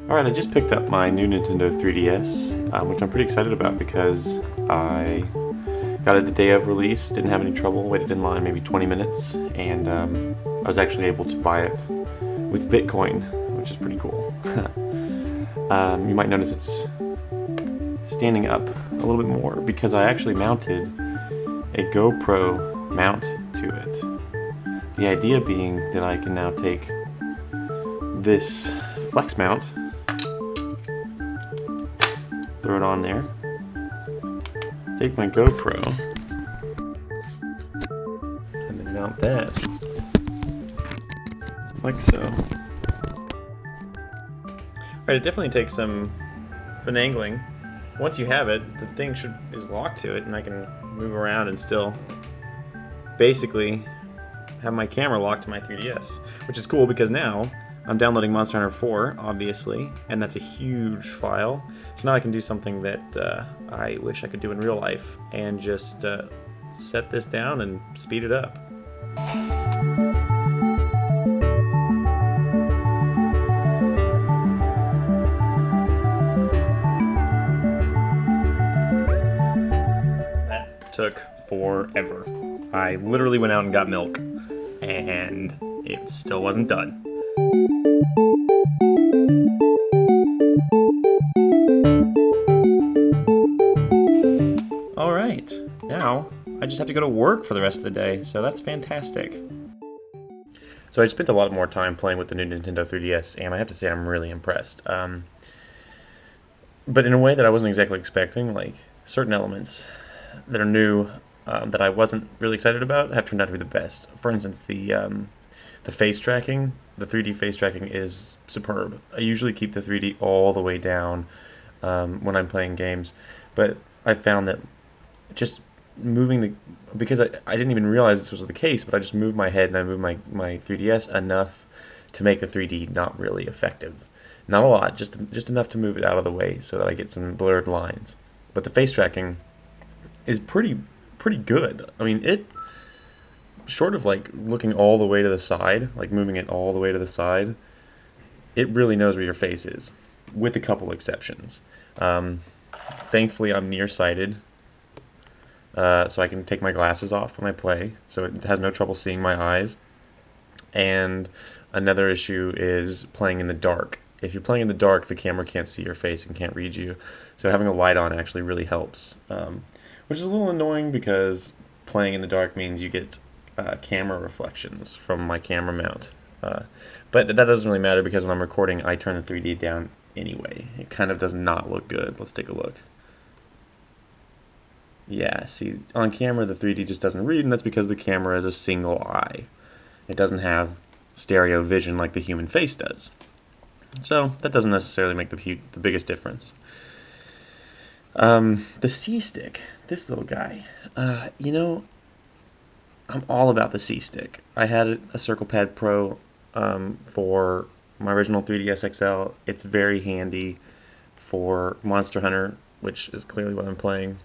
Alright, I just picked up my new Nintendo 3DS, which I'm pretty excited about because I got it the day of release, didn't have any trouble, waited in line maybe 20 minutes, and I was actually able to buy it with Bitcoin, which is pretty cool. You might notice it's standing up a little bit more because I actually mounted a GoPro mount to it. The idea being that I can now take this flex mount, throw it on there, take my GoPro, and then mount that, like so. Alright, it definitely takes some finagling. Once you have it, the thing is locked to it, and I can move around and still basically have my camera locked to my 3DS, which is cool because now I'm downloading Monster Hunter 4, obviously, and that's a huge file. So now I can do something that I wish I could do in real life, and just set this down and speed it up. That took forever. I literally went out and got milk, and it still wasn't done. Alright, now I just have to go to work for the rest of the day, so that's fantastic. So I spent a lot more time playing with the new Nintendo 3DS, and I have to say I'm really impressed. But in a way that I wasn't exactly expecting, like certain elements that are new that I wasn't really excited about have turned out to be the best. For instance, the face tracking, the 3D face tracking is superb. I usually keep the 3D all the way down when I'm playing games, but I found that just moving because I didn't even realize this was the case, but I just moved my head and I moved my 3DS enough to make the 3D not really effective. Not a lot, just enough to move it out of the way so that I get some blurred lines. But the face tracking is pretty good. I mean, it, short of like looking all the way to the side, like moving it all the way to the side, it really knows where your face is, with a couple exceptions. Thankfully, I'm nearsighted, so I can take my glasses off when I play, so it has no trouble seeing my eyes. And another issue is playing in the dark. If you're playing in the dark, the camera can't see your face and can't read you, so having a light on actually really helps, which is a little annoying because playing in the dark means you get camera reflections from my camera mount. But that doesn't really matter because when I'm recording, I turn the 3D down anyway. It kind of does not look good. Let's take a look. Yeah, see, on camera the 3D just doesn't read, and that's because the camera is a single eye. It doesn't have stereo vision like the human face does. So that doesn't necessarily make the biggest difference. The C-Stick, this little guy, you know, I'm all about the C-Stick. I had a Circle Pad Pro for my original 3DS XL. It's very handy for Monster Hunter, which is clearly what I'm playing.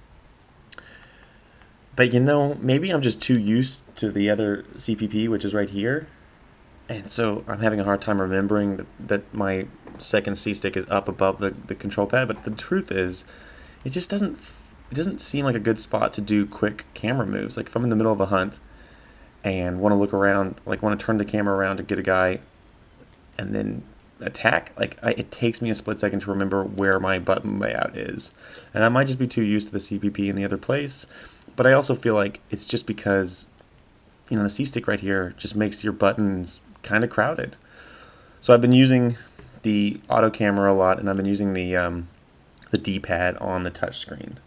But you know, maybe I'm just too used to the other CPP, which is right here. And so I'm having a hard time remembering that my second C-Stick is up above the control pad. But the truth is, it just doesn't seem like a good spot to do quick camera moves. Like if I'm in the middle of a hunt and want to look around, like want to turn the camera around to get a guy and then attack, like it takes me a split second to remember where my button layout is. And I might just be too used to the CPP in the other place, but I also feel like it's just because, you know, the C-Stick right here just makes your buttons kind of crowded. So I've been using the auto camera a lot, and I've been using the D-pad on the touchscreen.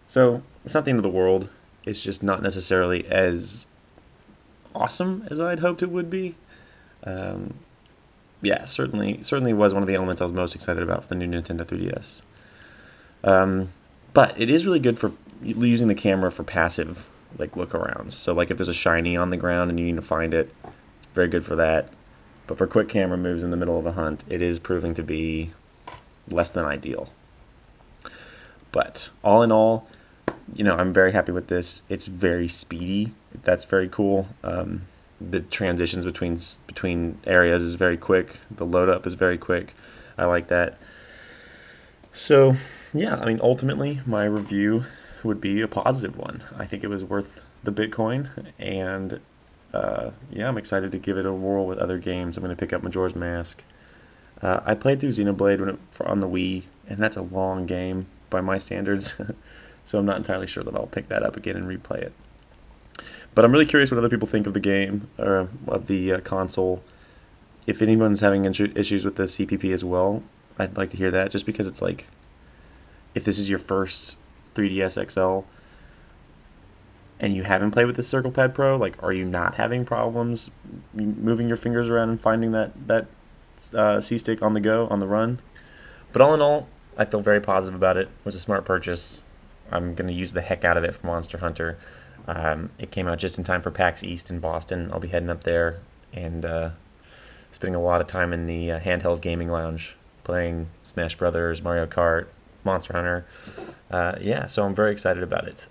So it's not the end of the world. It's just not necessarily as awesome as I'd hoped it would be. Yeah, certainly was one of the elements I was most excited about for the new Nintendo 3DS. But it is really good for using the camera for passive, like look-arounds. So like if there's a shiny on the ground and you need to find it, it's very good for that. But for quick camera moves in the middle of a hunt, it is proving to be less than ideal. But all in all, you know, I'm very happy with this. It's very speedy. That's very cool. The transitions between areas is very quick. The load up is very quick. I like that. So, yeah, I mean, ultimately, my review would be a positive one. I think it was worth the Bitcoin, and yeah, I'm excited to give it a whirl with other games. I'm going to pick up Majora's Mask. I played through Xenoblade on the Wii, and that's a long game by my standards, so I'm not entirely sure that I'll pick that up again and replay it. But I'm really curious what other people think of the game, or of the console. If anyone's having issues with the CPP as well, I'd like to hear that, just because it's like, if this is your first 3DS XL and you haven't played with the Circle Pad Pro, like, are you not having problems moving your fingers around and finding that C-stick on the go, on the run? But all in all, I feel very positive about it. It was a smart purchase. I'm going to use the heck out of it for Monster Hunter. It came out just in time for PAX East in Boston. I'll be heading up there and spending a lot of time in the handheld gaming lounge, playing Smash Brothers, Mario Kart, Monster Hunter. Yeah, so I'm very excited about it.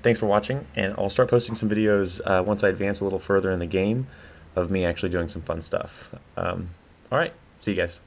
Thanks for watching, and I'll start posting some videos once I advance a little further in the game of me actually doing some fun stuff. All right, see you guys.